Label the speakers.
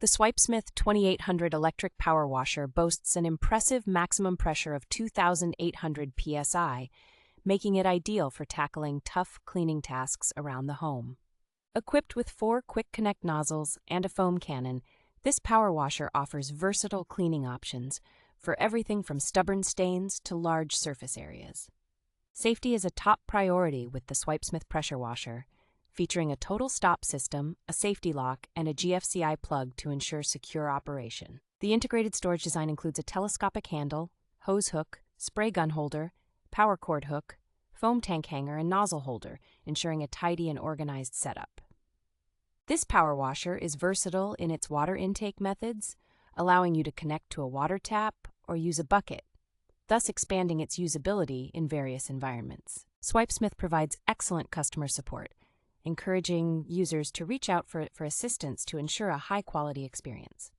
Speaker 1: The SWIPESMITH 2800 electric power washer boasts an impressive maximum pressure of 2,800 psi, making it ideal for tackling tough cleaning tasks around the home. Equipped with 4 quick-connect nozzles and a foam cannon, this power washer offers versatile cleaning options for everything from stubborn stains to large surface areas. Safety is a top priority with the SWIPESMITH pressure washer, featuring a total stop system, a safety lock, and a GFCI plug to ensure secure operation. The integrated storage design includes a telescopic handle, hose hook, spray gun holder, power cord hook, foam tank hanger, and nozzle holder, ensuring a tidy and organized setup. This power washer is versatile in its water intake methods, allowing you to connect to a water tap or use a bucket, thus expanding its usability in various environments. SWIPESMITH provides excellent customer support, encouraging users to reach out for assistance to ensure a high-quality experience.